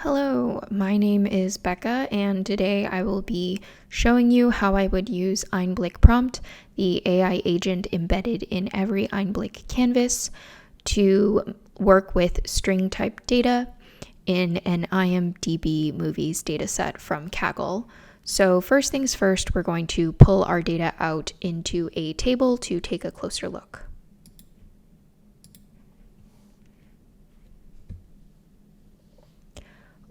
Hello, my name is Becca, and today I will be showing you how I would use Einblick Prompt, the AI agent embedded in every Einblick canvas, to work with string type data in an IMDb movies dataset from Kaggle. So first things first, we're going to pull our data out into a table to take a closer look.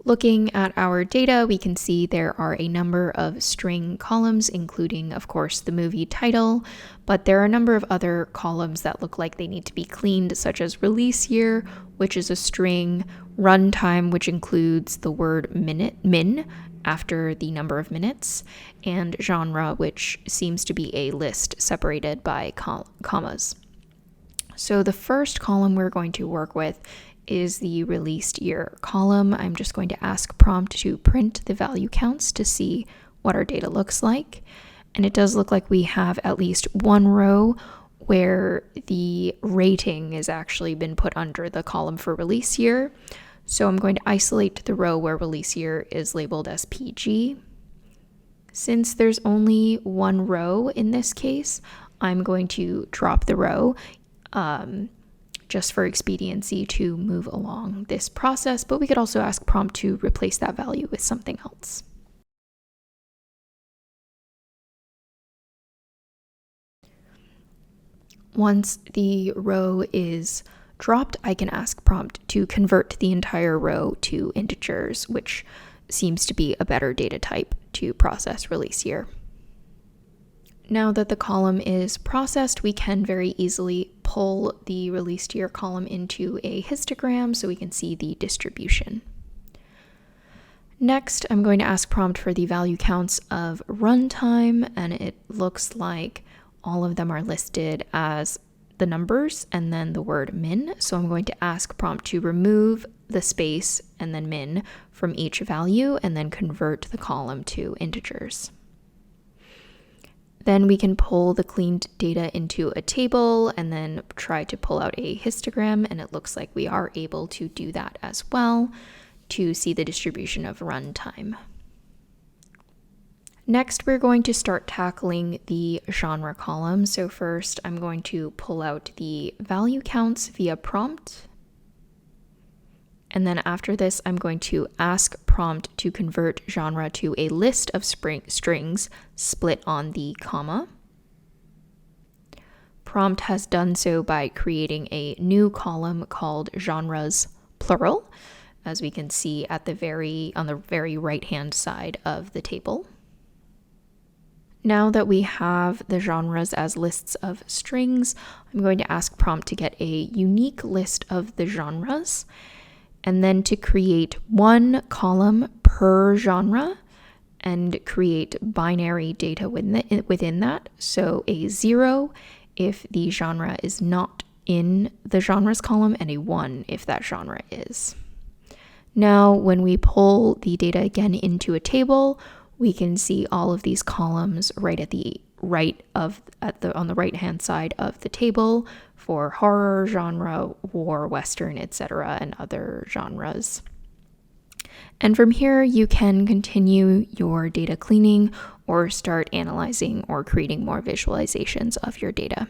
Looking at our data, we can see there are a number of string columns, including, of course, the movie title, but there are a number of other columns that look like they need to be cleaned, such as release year, which is a string, runtime, which includes the word min after the number of minutes, and genre, which seems to be a list separated by commas. So the first column we're going to work with is the released year column. I'm just going to ask prompt to print the value counts to see what our data looks like. And it does look like we have at least one row where the rating has actually been put under the column for release year. So I'm going to isolate the row where release year is labeled as PG. Since there's only one row in this case, I'm going to drop the row just for expediency to move along this process, but we could also ask prompt to replace that value with something else. Once the row is dropped, I can ask prompt to convert the entire row to integers, which seems to be a better data type to process release year. Now that the column is processed, we can very easily pull the released year column into a histogram so we can see the distribution. Next, I'm going to ask prompt for the value counts of runtime, and it looks like all of them are listed as the numbers and then the word min. So I'm going to ask prompt to remove the space and then min from each value and then convert the column to integers. Then we can pull the cleaned data into a table and then try to pull out a histogram, and it looks like we are able to do that as well to see the distribution of runtime. Next, we're going to start tackling the genre column. So first, I'm going to pull out the value counts via prompt. And then after this, I'm going to ask prompt to convert genre to a list of strings split on the comma. Prompt has done so by creating a new column called genres plural, as we can see at on the very right-hand side of the table. Now that we have the genres as lists of strings, I'm going to ask prompt to get a unique list of the genres, and then to create one column per genre and create binary data within that. So a 0 if the genre is not in the genres column, and a 1 if that genre is. Now, when we pull the data again into a table, we can see all of these columns right at the on the right-hand side of the table for horror, genre, war, western, etc., and other genres. And from here, you can continue your data cleaning or start analyzing or creating more visualizations of your data.